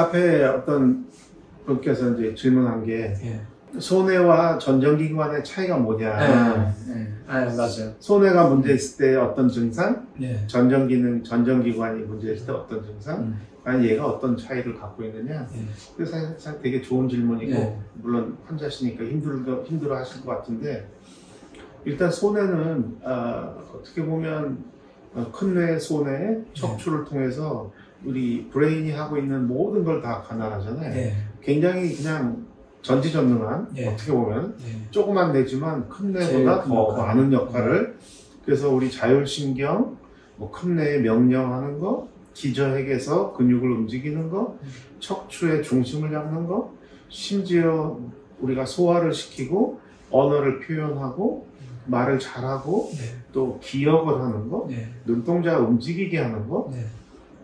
카페에 어떤 분께서 이제 질문한 게 예. 소뇌와 전정기관의 차이가 뭐냐. 맞아요. 소뇌가 문제 있을 때 어떤 증상, 예. 전정기관이 문제 있을 때 어떤 증상, 아니 얘가 어떤 차이를 갖고 있느냐. 그게 사실 되게 좋은 질문이고 물론 환자시니까 힘들어 하실 것 같은데 일단 소뇌는 어떻게 보면 큰 뇌, 소뇌, 척추를 통해서 우리 브레인이 하고 있는 모든 걸 다 관할하잖아요. 굉장히 그냥 전지전능한 어떻게 보면 조그만 뇌지만 큰 뇌보다 더 많은 역할을 그래서 우리 자율신경, 뭐 큰 뇌에 명령하는 거, 기저핵에서 근육을 움직이는 거, 척추의 중심을 잡는 거, 심지어 우리가 소화를 시키고 언어를 표현하고 말을 잘하고 또 기억을 하는 거, 눈동자 움직이게 하는 거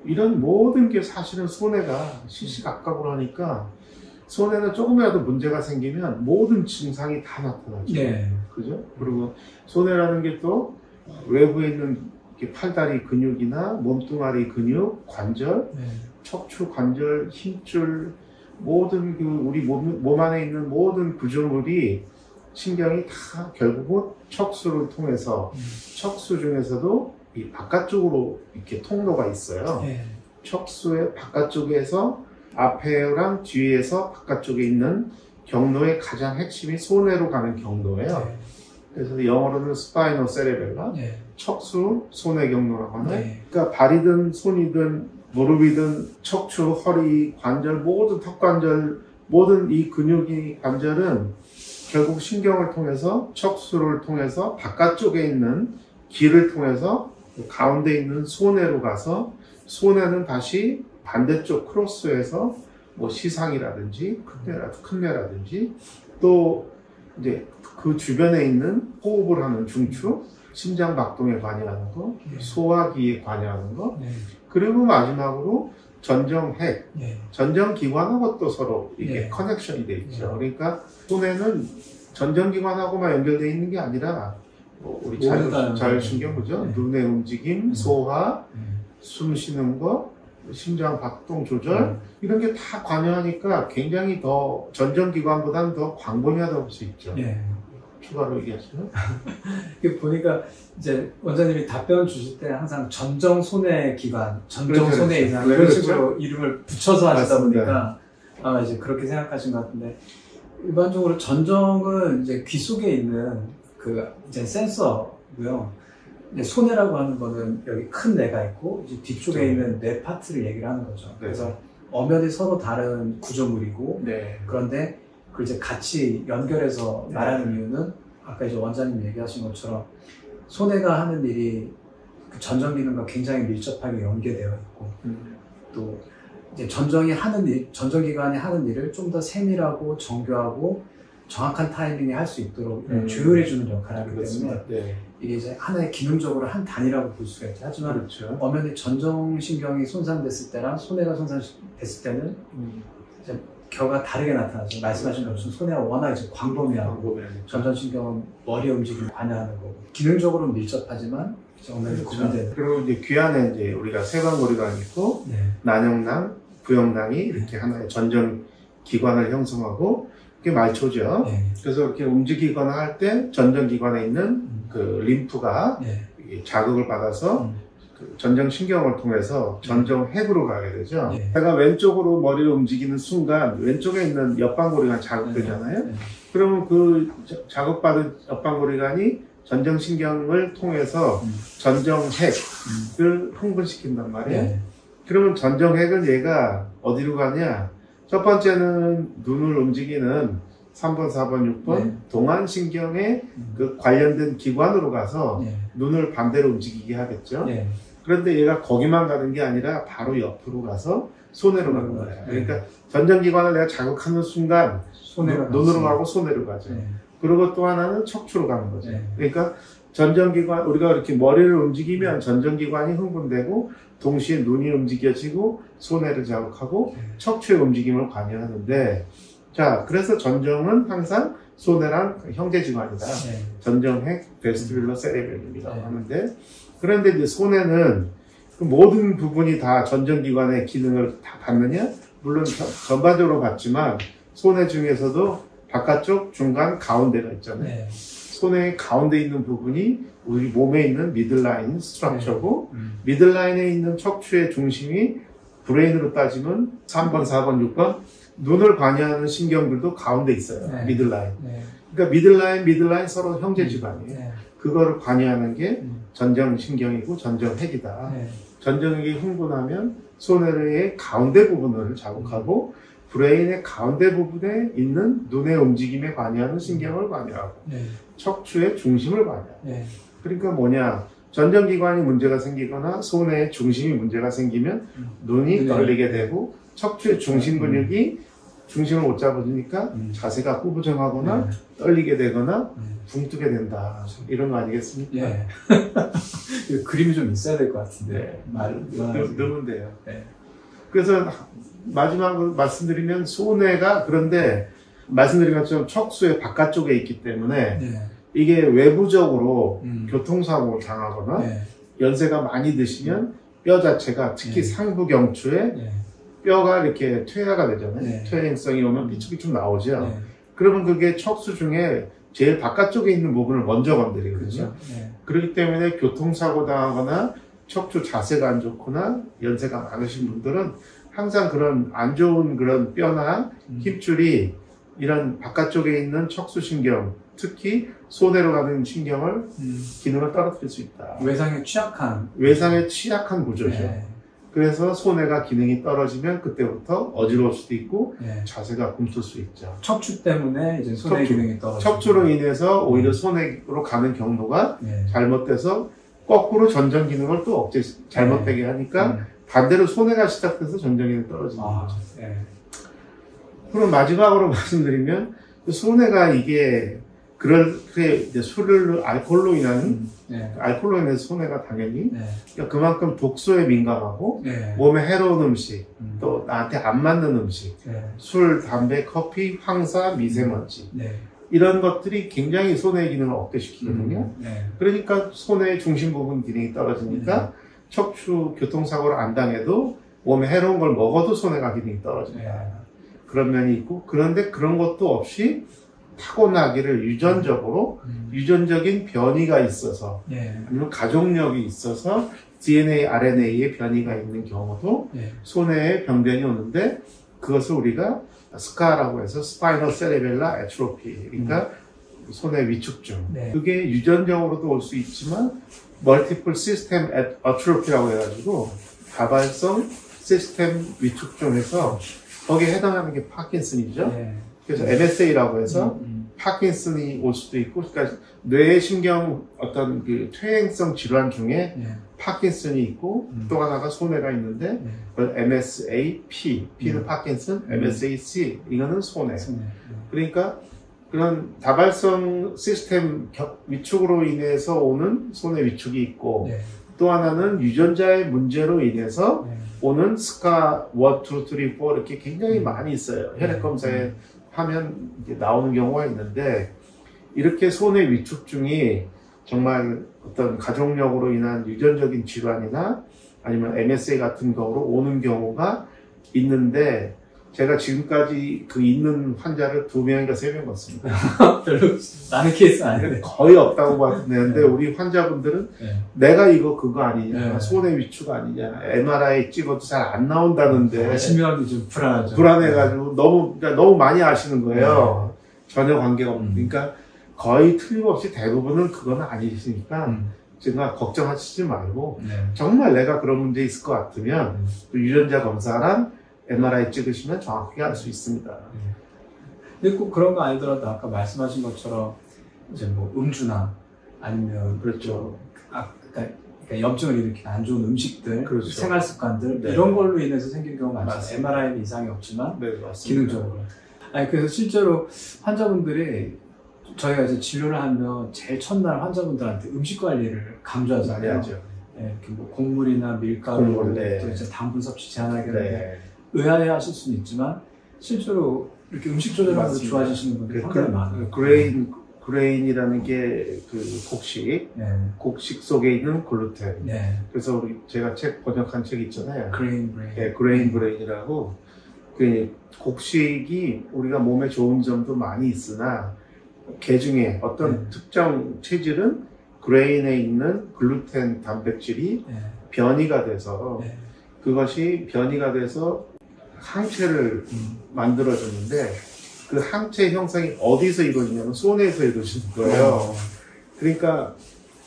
이런 모든 게 사실은 소뇌가 시시각각으로 하니까 소뇌는 조금이라도 문제가 생기면 모든 증상이 다 나타나죠. 그죠? 그리고 소뇌라는 게 또 외부에 있는 팔다리 근육이나 몸뚱아리 근육, 관절, 척추 관절, 힘줄 모든 우리 몸 안에 있는 모든 구조물이 신경이 다 결국은 척수를 통해서 척수 중에서도 이 바깥쪽으로 이렇게 통로가 있어요. 척수의 바깥쪽에서 앞에랑 뒤에서 바깥쪽에 있는 경로의 가장 핵심이 소뇌로 가는 경로예요. 그래서 영어로는 스파이노 세레벨라, 척수 소뇌 경로라고 하는. 그러니까 발이든 손이든 무릎이든 척추, 허리, 관절, 모든 턱관절, 모든 이 근육이 관절은 결국 신경을 통해서 척수를 통해서 바깥쪽에 있는 길을 통해서 가운데 있는 소뇌로 가서 소뇌는 다시 반대쪽 크로스에서 뭐 시상이라든지 큰 뇌라든지 또 이제 그 주변에 있는 호흡을 하는 중추, 심장 박동에 관여하는 거, 소화기에 관여하는 거, 그리고 마지막으로 전정핵, 전정기관하고 또 서로 이게 커넥션이 돼 있죠. 그러니까 소뇌는 전정기관하고만 연결되어 있는 게 아니라 우리 자율신경 그죠? 눈의 움직임, 소화, 숨 쉬는 거, 심장 박동 조절 이런 게 다 관여하니까 굉장히 더 전정기관보다는 더 광범위하다고 볼 수 있죠. 추가로 얘기하시면 보니까 이제 원장님이 답변 주실 때 항상 전정소뇌 기관, 전정소뇌 이상 이런 식으로 이름을 붙여서 하시다 보니까 아마 이제 그렇게 생각하신 것 같은데 일반적으로 전정은 이제 귀 속에 있는 그 이제 센서고요. 소뇌라고 하는 거는 여기 큰 뇌가 있고 이제 뒤쪽에 있는 뇌 파트를 얘기를 하는 거죠. 그래서 엄연히 서로 다른 구조물이고 그런데 그걸 이제 같이 연결해서 말하는 이유는 아까 이제 원장님 얘기하신 것처럼 소뇌가 하는 일이 그 전정 기능과 굉장히 밀접하게 연계되어 있고 또 이제 전정기관이 하는 일을 좀 더 세밀하고 정교하고 정확한 타이밍에 할 수 있도록 조율해주는 역할을 하기 때문에 이게 이제 하나의 기능적으로 한 단위라고 볼 수가 있죠. 하지만 엄연히 전정신경이 손상됐을 때랑 소뇌가 손상됐을 때는 이제 결과가 다르게 나타나죠. 말씀하신 것처럼 소뇌가 워낙 이제 광범위하고 전정신경은 머리 움직임에 관여하는 거고 기능적으로는 밀접하지만 엄연히 구분되는. 그리고 이제 귀 안에 이제 우리가 세관고리가 있고 난형낭, 부형낭이 이렇게 하나의 전정 기관을 형성하고 그게 말초죠. 그래서 이렇게 움직이거나 할 때 전정기관에 있는 그 림프가 자극을 받아서 그 전정신경을 통해서 전정핵으로 가게 되죠. 내가 왼쪽으로 머리를 움직이는 순간 왼쪽에 있는 옆방고리관 자극되잖아요. 그러면 그 자극받은 옆방고리관이 전정신경을 통해서 전정핵을 흥분시킨단 말이에요. 그러면 전정핵은 얘가 어디로 가냐? 첫 번째는 눈을 움직이는 3번, 4번, 6번 동안신경의 그 관련된 기관으로 가서 눈을 반대로 움직이게 하겠죠. 그런데 얘가 거기만 가는 게 아니라 바로 옆으로 가서 소뇌로 가는 거예요. 그러니까 전정기관을 내가 자극하는 순간 눈으로 가고 소뇌로 가죠. 그리고 또 하나는 척추로 가는 거죠. 그러니까 전정기관, 우리가 이렇게 머리를 움직이면 전정기관이 흥분되고 동시에 눈이 움직여지고 소뇌를 자극하고 척추의 움직임을 관여하는데 자, 그래서 전정은 항상 소뇌랑 형제지관이다. 전정핵, 베스티뷸러 세레벨룸이라고 하는데 그런데 이제 소뇌는 그 모든 부분이 다 전정기관의 기능을 다 받느냐? 물론 전반적으로 봤지만 손해 중에서도 바깥쪽, 중간, 가운데가 있잖아요. 네. 손의 가운데 있는 부분이 우리 몸에 있는 미들라인 스트럭처고 네. 미들라인에 있는 척추의 중심이 브레인으로 따지면 3번, 4번, 6번 눈을 관여하는 신경들도 가운데 있어요. 네. 미들라인. 네. 그러니까 미들라인 서로 형제 집안이에요. 네. 그거를 관여하는 게 전정신경이고 전정핵이다. 네. 전정핵이 흥분하면 손해의 가운데 부분을 자극하고 브레인의 가운데 부분에 있는 눈의 움직임에 관여하는 신경을 관여하고 네. 척추의 중심을 관여하고 네. 그러니까 뭐냐 전정기관이 문제가 생기거나 손해의 중심이 문제가 생기면 눈이 떨리게 되고 척추의 중심 근육이 중심을 못 잡아주니까 자세가 구부정하거나 떨리게 되거나 붕 뜨게 된다. 이런 거 아니겠습니까? 예. 그림이 좀 있어야 될 것 같은데. 넣으면 돼요. 네. 그래서 마지막으로 말씀드리면 손해가 그런데 말씀드린 것처럼 척수의 바깥쪽에 있기 때문에 네. 이게 외부적으로 교통사고를 당하거나 네. 연세가 많이 드시면 뼈 자체가 특히 상부경추에 네. 뼈가 이렇게 퇴화가 되잖아요. 네. 퇴행성이 오면 삐쭉삐쭉 나오죠. 네. 그러면 그게 척수 중에 제일 바깥쪽에 있는 부분을 먼저 건드리거든요. 그렇죠. 네. 그렇기 때문에 교통사고 당하거나 척추 자세가 안 좋거나 연세가 많으신 분들은 항상 그런 안 좋은 그런 뼈나 힘줄이 이런 바깥쪽에 있는 척수신경, 특히 손해로 가는 신경을 기능을 떨어뜨릴 수 있다. 외상에 취약한 구조죠. 네. 그래서 손해가 기능이 떨어지면 그때부터 어지러울 수도 있고 네. 자세가 굼틀 수 있죠. 척추 때문에 이제 손해 기능이 떨어지고 척추로 인해서 오히려 손해로 가는 경로가 네. 잘못돼서 거꾸로 전정 기능을 또 잘못되게 하니까 반대로 손해가 시작돼서 전정 기능이 떨어지는 거죠. 네. 그럼 마지막으로 말씀드리면 손해가 이게 그렇게 이제 알코올로 인해서 손해가 당연히 네. 그러니까 그만큼 독소에 민감하고 네. 몸에 해로운 음식 또 나한테 안 맞는 음식 네. 술, 담배, 커피, 황사, 미세먼지 네. 이런 것들이 굉장히 손해의 기능을 억제시키거든요. 네. 그러니까 손해의 중심 부분 기능이 떨어지니까 척추 교통사고를 안 당해도 몸에 해로운 걸 먹어도 손해가 기능이 떨어진다. 그런 면이 있고 그런데 그런 것도 없이 타고나기를 유전적인 변이가 있어서 아니면 가족력이 있어서 DNA, RNA의 변이가 있는 경우도 손해에 병변이 오는데 그것을 우리가 스카라고 해서 스파이널 세레벨라 애트로피 그러니까 손해 위축증 그게 유전적으로도 올 수 있지만 멀티플 시스템 애트로피라고 해가지고 다발성 시스템 위축증에서 거기에 해당하는 게 파킨슨이죠. 그래서 MSA라고 해서 파킨슨이 올 수도 있고, 그러니까 뇌신경 어떤 그 퇴행성 질환 중에 파킨슨이 있고 또 하나가 손해가 있는데 그걸 MSA-P, P는 파킨슨, MSA-C 이거는 손해. 그러니까 그런 다발성 시스템 위축으로 인해서 오는 손해 위축이 있고 또 하나는 유전자의 문제로 인해서 오는 스카 1, 2, 3, 4 이렇게 굉장히 많이 있어요. 혈액검사에 하면 이제 나오는 경우가 있는데 이렇게 손해 위축증이 정말 어떤 가족력으로 인한 유전적인 질환이나 아니면 MSA 같은 거로 오는 경우가 있는데 제가 지금까지 그 있는 환자를 2명인가 3명 봤습니다. 별로 많은 케이스는 아닌데 거의 없다고 봤는데 우리 환자분들은 내가 이거 그거 아니냐 손해 위축 아니냐 MRI 찍어도 잘 안 나온다는데 심혈이 좀 불안하죠. 불안해가지고 너무 많이 아시는 거예요. 전혀 관계가 없는 그러니까 거의 틀림없이 대부분은 그건 아니시니까 제가 걱정하시지 말고 정말 내가 그런 문제 있을 것 같으면 유전자 검사랑 MRI 찍으시면 정확하게 알 수 있습니다. 근데 꼭 그런 거 아니더라도 아까 말씀하신 것처럼 이제 뭐 음주나 아니면 그렇죠. 그러니까 염증을 일으키는 안 좋은 음식들, 그렇죠. 생활 습관들 이런 걸로 인해서 생긴 경우가 많잖아요. MRI는 이상이 없지만 기능적으로. 아니 그래서 실제로 환자분들이 저희가 이제 진료를 하면 제일 첫날 환자분들한테 음식 관리를 강조하잖아요. 뭐 곡물이나 밀가루, 또 이제 당분 섭취 제한하게 하는데 의아해하실 수는 있지만 실제로 이렇게 음식 조절하면서 좋아지시는 분들이 상당히 많아요. 그레인이라는 게 그 곡식 속에 있는 글루텐. 그래서 제가 책 번역한 책 있잖아요. 그레인 브레인이라고 그 곡식이 우리가 몸에 좋은 점도 많이 있으나 개 중에 어떤 특정 체질은 그레인에 있는 글루텐 단백질이 변이가 돼서 그것이 변이가 돼서 항체를 만들어줬는데 그 항체 형성이 어디서 이루어지냐면 손에서 이루어지는 거예요. 그러니까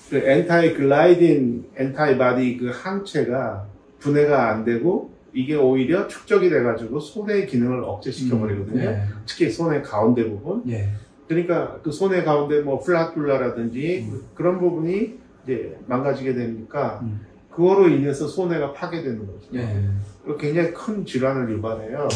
그 엔타이글라이딘 엔타이바디 그 항체가 분해가 안 되고 이게 오히려 축적이 돼가지고 손의 기능을 억제시켜 버리거든요. 특히 손의 가운데 부분. 그러니까 그 손의 가운데 뭐 플라툴라라든지 그런 부분이 이제 망가지게 되니까 그거로 인해서 손해가 파괴되는 거죠. 굉장히 큰 질환을 유발해요.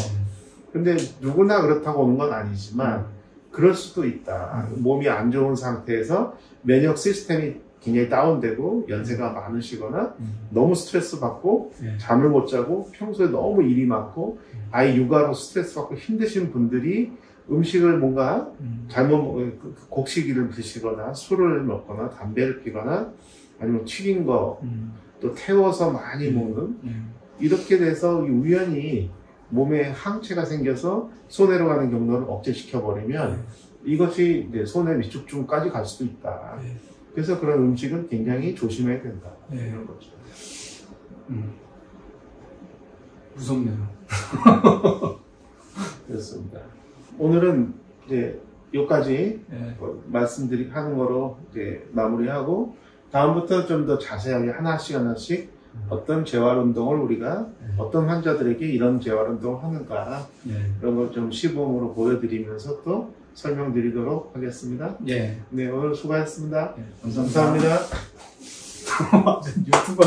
근데 누구나 그렇다고 오는 건 아니지만 그럴 수도 있다. 몸이 안 좋은 상태에서 면역 시스템이 굉장히 다운되고 연세가 많으시거나 너무 스트레스 받고 잠을 못 자고 평소에 너무 일이 많고 아이 육아로 스트레스 받고 힘드신 분들이 음식을 뭔가 잘못 곡식을 드시거나 술을 먹거나 담배를 피거나 아니면 튀긴 거 또 태워서 많이 먹는 이렇게 돼서 우연히 몸에 항체가 생겨서 손해로 가는 경로를 억제시켜 버리면 이것이 이제 손해 위축증까지 갈 수도 있다. 그래서 그런 음식은 굉장히 조심해야 된다. 이런 거죠. 무섭네요. 그렇습니다. 오늘은 이제 여기까지 하는 거로 이제 마무리하고 다음부터 좀 더 자세하게 하나씩 어떤 재활 운동을 우리가 어떤 환자들에게 이런 재활 운동을 하는가 이런 걸 좀 시범으로 보여드리면서 또 설명드리도록 하겠습니다. 네, 오늘 수고하셨습니다. 감사합니다. 감사합니다. 유튜버